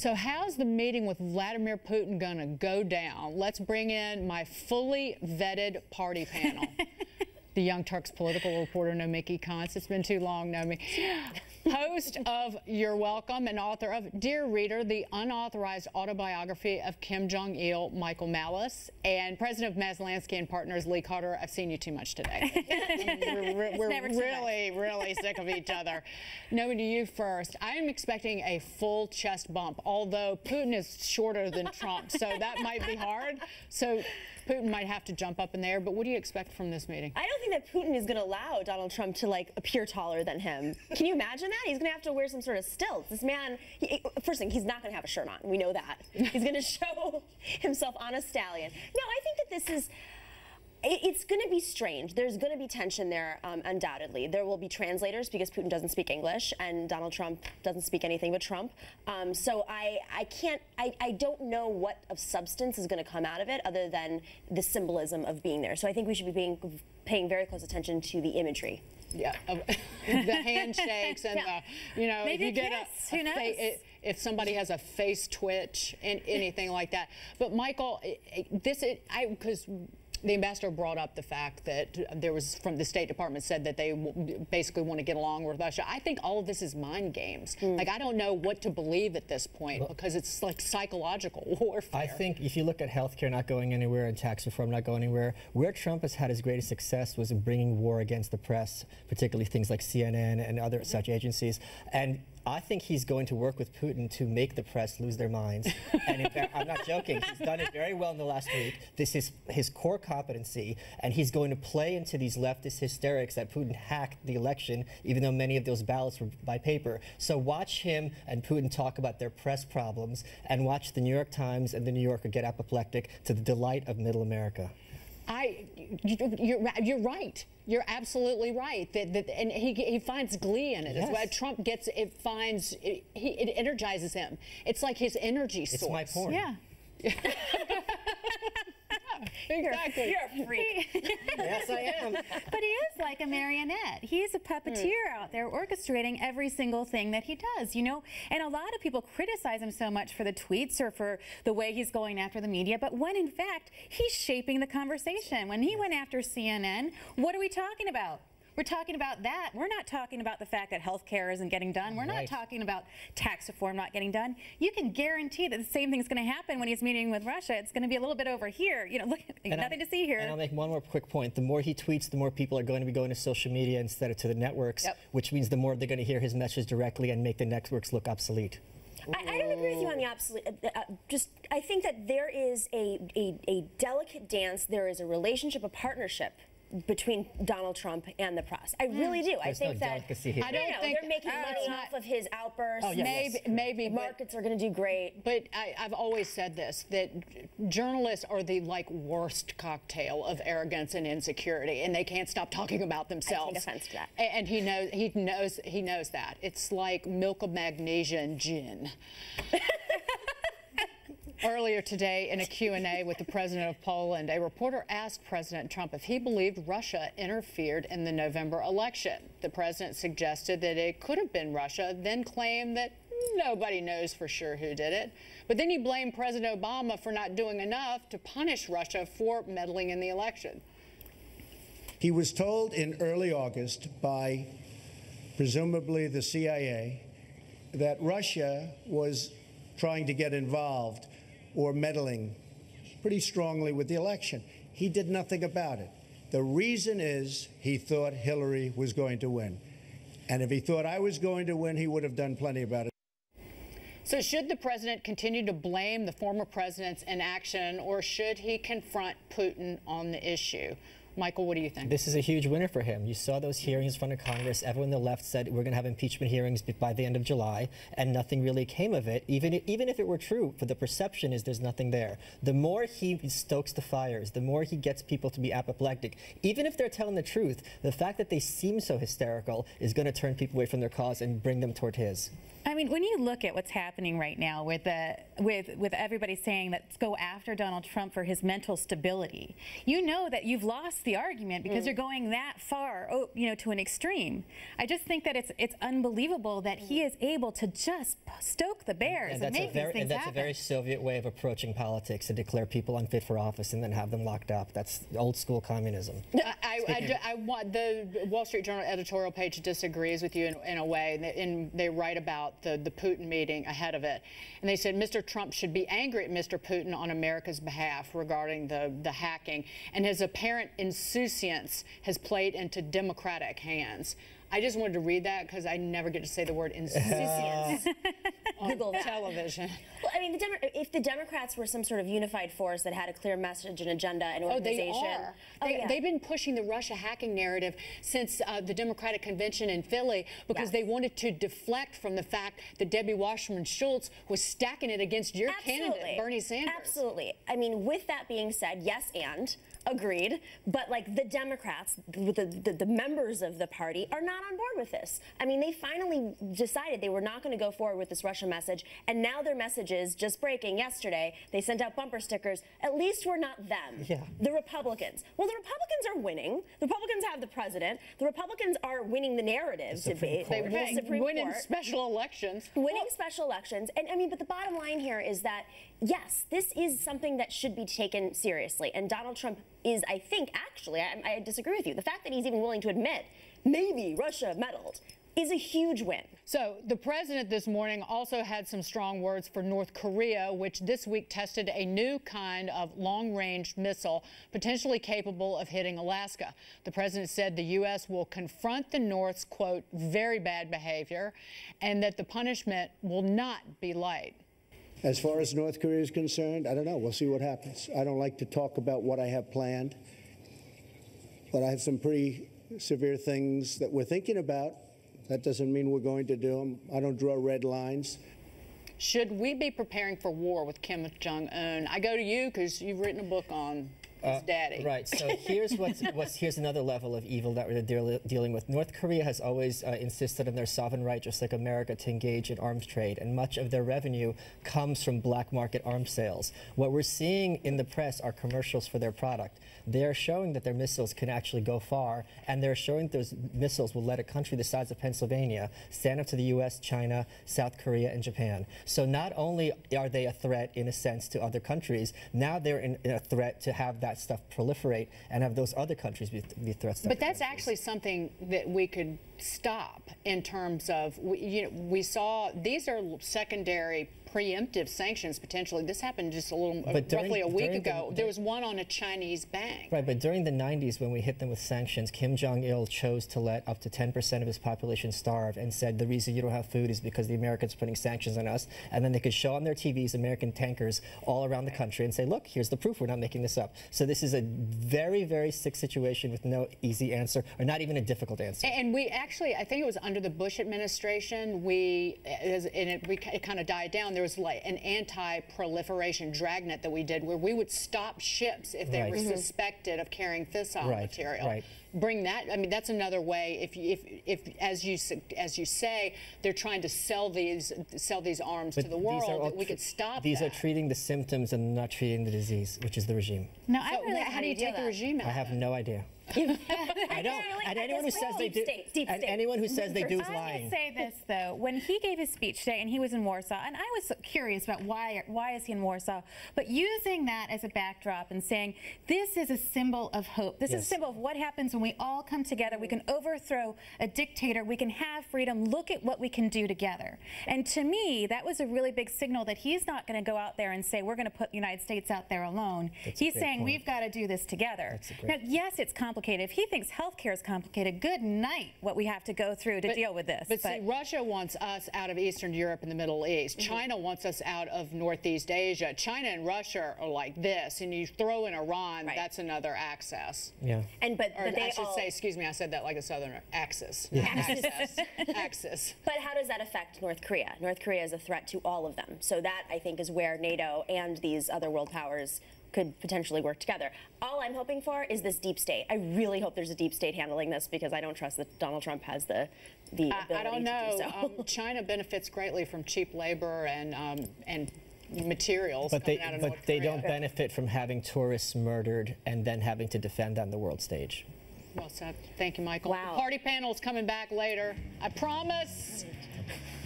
So how's the meeting with Vladimir Putin going to go down? Let's bring in my fully vetted party panel. The Young Turks political reporter, Nomiki Konst. It's been too long, Nomi. Host of You're Welcome and author of Dear Reader, the unauthorized autobiography of Kim Jong-il, Michael Malice, and president of Maslansky and Partners, Lee Carter. I've seen you too much today. We're really sick of each other. Nomi, to you first. I am expecting a full chest bump, although Putin is shorter than Trump, so that might be hard. So Putin might have to jump up in there, but what do you expect from this meeting? I don't think that Putin is going to allow Donald Trump to, like, appear taller than him. Can you imagine that? He's going to have to wear some sort of stilts. This man, first thing, he's not going to have a shirt on. We know that. He's going to show himself on a stallion. No, I think that this is... It's going to be strange. There's going to be tension there, undoubtedly. There will be translators because Putin doesn't speak English and Donald Trump doesn't speak anything but Trump. So I don't know what of substance is going to come out of it other than the symbolism of being there. So I think we should be paying very close attention to the imagery. Yeah, the handshakes and the, you know, maybe if you get who knows? If somebody has a face twitch and anything like that. But Michael, because the ambassador brought up the fact that there was, from the State Department, said that they basically want to get along with Russia. I think all of this is mind games. Like, I don't know what to believe at this point because it's like psychological warfare. I think if you look at healthcare not going anywhere and tax reform not going anywhere, where Trump has had his greatest success was in bringing war against the press, particularly things like CNN and other such agencies. And I think he's going to work with Putin to make the press lose their minds. And in fact, I'm not joking. He's done it very well in the last week. This is his core competency, and he's going to play into these leftist hysterics that Putin hacked the election, even though many of those ballots were by paper. So watch him and Putin talk about their press problems, and watch the New York Times and the New Yorker get apoplectic to the delight of middle America. You're right. You're absolutely right. And he finds glee in it. Yes. It's what Trump gets. It energizes him. It's like his energy source. It's my porn. Yeah. Exactly. You're a freak. Yes, I am. But he is like a marionette. He's a puppeteer out there orchestrating every single thing that he does, you know? And a lot of people criticize him so much for the tweets or for the way he's going after the media, but when in fact he's shaping the conversation. When he went after CNN, what are we talking about? We're talking about that. We're not talking about the fact that health care isn't getting done. We're not talking about tax reform not getting done. You can guarantee that the same thing's going to happen when he's meeting with Russia. It's going to be a little bit over here. You know, look, nothing to see here. And I'll make one more quick point. The more he tweets, the more people are going to be going to social media instead of to the networks, which means the more they're going to hear his message directly and make the networks look obsolete. I don't agree with you on the absolute. I think that there is a delicate dance. There is a relationship, a partnership between Donald Trump and the press. I really do. There's I think no that delicacy here. I don't think they're making money off of his outbursts. Oh, yes. Maybe Markets are going to do great. But I've always said this, that journalists are the worst cocktail of arrogance and insecurity, and they can't stop talking about themselves. I take offense to that. And he knows that. It's like milk of magnesia and gin. Earlier today, in a Q&A with the president of Poland, a reporter asked President Trump if he believed Russia interfered in the November election. The president suggested that it could have been Russia, then claimed that nobody knows for sure who did it. But then he blamed President Obama for not doing enough to punish Russia for meddling in the election. He was told in early August by presumably the CIA that Russia was trying to get involved or meddling pretty strongly with the election. He did nothing about it. The reason is he thought Hillary was going to win. And if he thought I was going to win, he would have done plenty about it. So should the president continue to blame the former president's inaction, or should he confront Putin on the issue? Michael, what do you think? This is a huge winner for him. You saw those hearings in front of Congress. Everyone on the left said we're going to have impeachment hearings by the end of July, and nothing really came of it. Even if it were true, for the perception is there's nothing there. The more he stokes the fires, the more he gets people to be apoplectic. Even if they're telling the truth, the fact that they seem so hysterical is going to turn people away from their cause and bring them toward his. I mean, when you look at what's happening right now with everybody saying let's go after Donald Trump for his mental stability, you know that you've lost the argument because you're going that far, you know, to an extreme. I just think that it's unbelievable that he is able to just stoke the bears and make these things and that's happen. a very Soviet way of approaching politics, to declare people unfit for office and then have them locked up. That's old school communism. I want the Wall Street Journal editorial page disagrees with you in a way, and they write about the Putin meeting ahead of it, and they said Mr. Trump should be angry at Mr. Putin on America's behalf regarding the hacking, and his apparent insouciance has played into Democratic hands. I just wanted to read that because I never get to say the word insouciance on Google that. television. Well, I mean, if the Democrats were some sort of unified force that had a clear message, an agenda, an organization. Oh, they are. They've been pushing the Russia hacking narrative since the Democratic convention in Philly because they wanted to deflect from the fact that Debbie Wasserman Schultz was stacking it against your candidate, Bernie Sanders. Absolutely. I mean, with that being said, yes, and agreed, but like the Democrats, the members of the party are not on board with this. I mean, they finally decided they were not going to go forward with this Russia message, and now their message is just breaking yesterday. They sent out bumper stickers. At least we're not them. Yeah. The Republicans. Well, the Republicans are winning. The Republicans have the president. The Republicans are winning the narrative debate. They're winning special elections. Winning special elections. And I mean, but the bottom line here is that, yes, this is something that should be taken seriously. And Donald Trump is, I think, actually, I disagree with you. The fact that he's even willing to admit maybe Russia meddled is a huge win. So the president this morning also had some strong words for North Korea, which this week tested a new kind of long-range missile potentially capable of hitting Alaska. The president said the U.S. will confront the North's, quote, very bad behavior, and that the punishment will not be light. As far as North Korea is concerned, I don't know. We'll see what happens. I don't like to talk about what I have planned, but I have some pretty severe things that we're thinking about. That doesn't mean we're going to do them. I don't draw red lines. Should we be preparing for war with Kim Jong-un? I go to you because you've written a book on his daddy. Right. So here's here's another level of evil that we're dealing with. North Korea has always insisted on their sovereign right, just like America, to engage in arms trade, and much of their revenue comes from black market arms sales. What we're seeing in the press are commercials for their product. They're showing that their missiles can actually go far, and they're showing that those missiles will let a country the size of Pennsylvania stand up to the U.S., China, South Korea, and Japan. So not only are they a threat, in a sense, to other countries, now they're in a threat to have that stuff proliferate and have those other countries be threats. But that's actually something that we could stop in terms of, we saw these are secondary preemptive sanctions potentially. This happened just roughly a week ago. There was one on a Chinese bank. Right, but during the 90s when we hit them with sanctions, Kim Jong-il chose to let up to 10% of his population starve and said the reason you don't have food is because the Americans are putting sanctions on us. And then they could show on their TVs American tankers all around the country and say, look, here's the proof, we're not making this up. So this is a very, very sick situation with no easy answer, or not even a difficult answer. And we actually, I think it was under the Bush administration, it kind of died down. There was like an anti-proliferation dragnet that we did where we would stop ships if they were suspected of carrying fissile material. Right. Bring that. I mean, that's another way. If as you say, they're trying to sell these arms to the world, that we could stop. These are treating the symptoms and not treating the disease, which is the regime. No, how do you take the regime out? I have no idea. I don't. And anyone who says they do, and anyone who says they do is lying. I would say this though: when he gave his speech today, and he was in Warsaw, and I was curious about why is he in Warsaw, but using that as a backdrop and saying this is a symbol of hope. This is a symbol of what happens when we all come together. We can overthrow a dictator. We can have freedom. Look at what we can do together. And to me, that was a really big signal that he's not going to go out there and say we're going to put the United States out there alone. He's saying we've got to do this together. Now, yes, it's complicated. If he thinks healthcare is complicated, good night what we have to go through to deal with this. But see, Russia wants us out of Eastern Europe and the Middle East. China wants us out of Northeast Asia. China and Russia are like this, and you throw in Iran, that's another axis. Yeah. But I should say, excuse me, I said that like a Southerner. Axis. Yeah. Axis. But how does that affect North Korea? North Korea is a threat to all of them. So that, I think, is where NATO and these other world powers could potentially work together. All I'm hoping for is this deep state. I really hope there's a deep state handling this because I don't trust that Donald Trump has the ability I don't know. to do so. China benefits greatly from cheap labor and materials But coming out of North they Korea. don't benefit from having tourists murdered and then having to defend on the world stage. Well said. Thank you, Michael. Wow. The party panel is coming back later. I promise.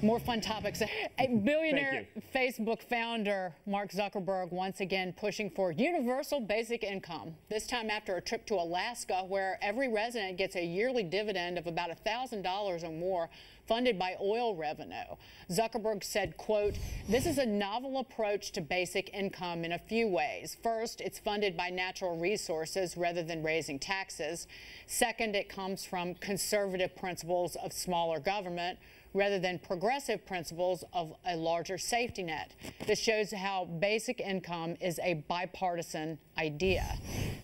More fun topics. A billionaire Facebook founder, Mark Zuckerberg, once again pushing for universal basic income. This time after a trip to Alaska, where every resident gets a yearly dividend of about $1,000 or more, funded by oil revenue. Zuckerberg said, quote, "This is a novel approach to basic income in a few ways. First, it's funded by natural resources rather than raising taxes. Second, it comes from conservative principles of smaller government rather than progressive principles of a larger safety net. This shows how basic income is a bipartisan idea."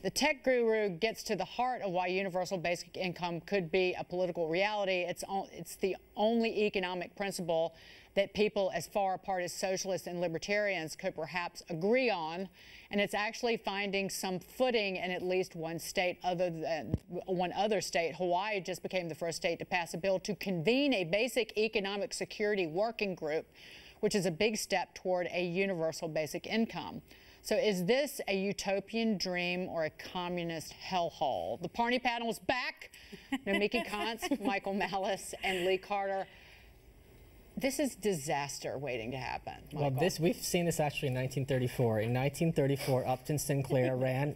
The tech guru gets to the heart of why universal basic income could be a political reality. It's the only economic principle that people as far apart as socialists and libertarians could perhaps agree on, and it's actually finding some footing in at least one state other than one other state. Hawaii just became the first state to pass a bill to convene a basic economic security working group, which is a big step toward a universal basic income. So is this a utopian dream or a communist hellhole? The party panel is back. Nomiki Konst, Michael Malice, and Lee Carter. This is disaster waiting to happen, Michael. Well, we've seen this actually in 1934. In 1934, Upton Sinclair ran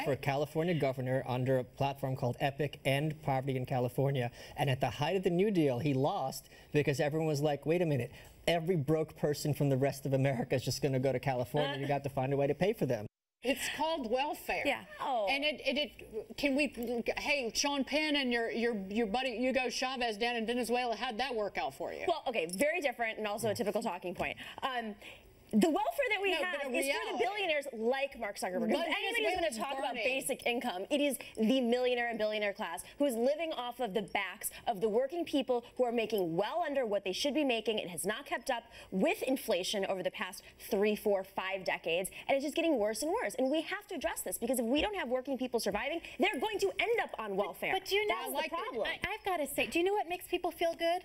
for California governor under a platform called EPIC, End Poverty in California. And at the height of the New Deal, he lost because everyone was like, wait a minute, every broke person from the rest of America is just going to go to California. You got to find a way to pay for them. It's called welfare. Yeah. Oh. And hey, Sean Penn and your buddy Hugo Chavez down in Venezuela, how'd that work out for you? Well, okay, very different and also a typical talking point. The welfare that we have is for the billionaires like Mark Zuckerberg. If anybody is going to talk about basic income, it is the millionaire and billionaire class who is living off of the backs of the working people who are making well under what they should be making. It has not kept up with inflation over the past 3, 4, 5 decades, and it's just getting worse and worse. And we have to address this because if we don't have working people surviving, they're going to end up on welfare. But do you know, that's the problem. I've got to say, do you know what makes people feel good?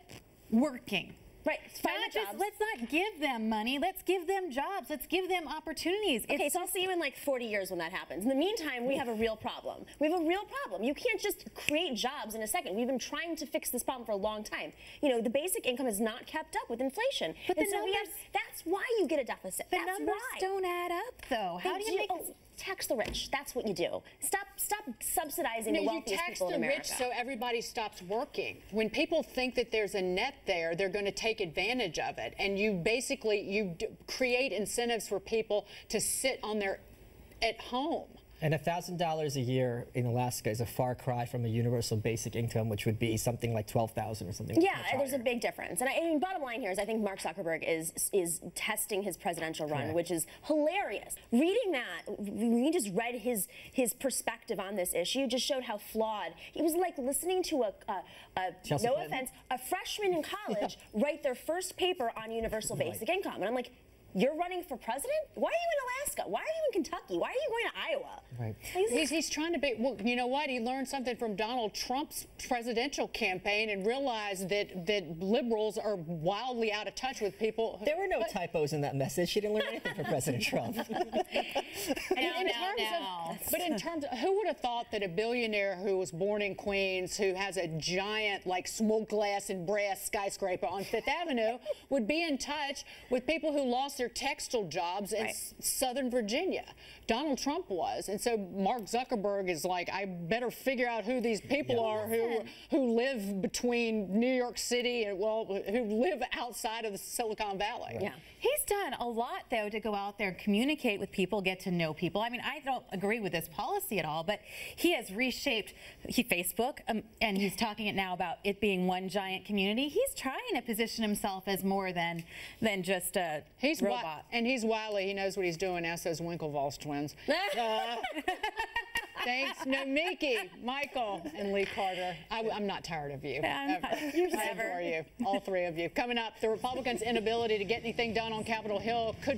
Working. Right, let's not give them money. Let's give them jobs. Let's give them opportunities. Okay, so I'll see you in like 40 years when that happens. In the meantime, we have a real problem. We have a real problem. You can't just create jobs in a second. We've been trying to fix this problem for a long time. You know, the basic income has not kept up with inflation. But and so that's why you get a deficit. The numbers don't add up, though. How do you make tax the rich? That's what you do. Stop subsidizing the wealthiest people in America. You tax the rich so everybody stops working. When people think that there's a net there, they're going to take advantage of it. And you basically create incentives for people to sit on at home. And $1,000 a year in Alaska is a far cry from a universal basic income, which would be something like $12,000 or something. Yeah, there's a big difference. And I mean, bottom line here is I think Mark Zuckerberg is testing his presidential run, which is hilarious. Reading that, we just read his perspective on this issue, just showed how flawed. It was like listening to no offense, a freshman in college write their first paper on universal basic income. And I'm like, you're running for president? Why are you in Alaska? Why are you in Kentucky? Why are you going to Iowa? Right. He's trying to be, well, you know what? He learned something from Donald Trump's presidential campaign and realized that liberals are wildly out of touch with people. There were no typos in that message. She didn't learn anything from President Trump. But in terms of, who would have thought that a billionaire who was born in Queens, who has a giant, like, smoke glass and brass skyscraper on Fifth Avenue, would be in touch with people who lost their textile jobs in Southern Virginia? Donald Trump was. And so Mark Zuckerberg is like, I better figure out who these people are who live between New York City and, well, who live outside of the Silicon Valley. Yeah. He's done a lot, though, to go out there, communicate with people, get to know people. I mean, I don't agree with this policy at all, but he has reshaped Facebook, and he's talking it now about it being one giant community. He's trying to position himself as more than just a robot. And he's wily. He knows what he's doing. As those Winklevoss twins. Thanks, Nomiki, Michael, and Lee Carter. I'm not tired of you. I adore you, all three of you. Coming up, the Republicans' inability to get anything done on Capitol Hill could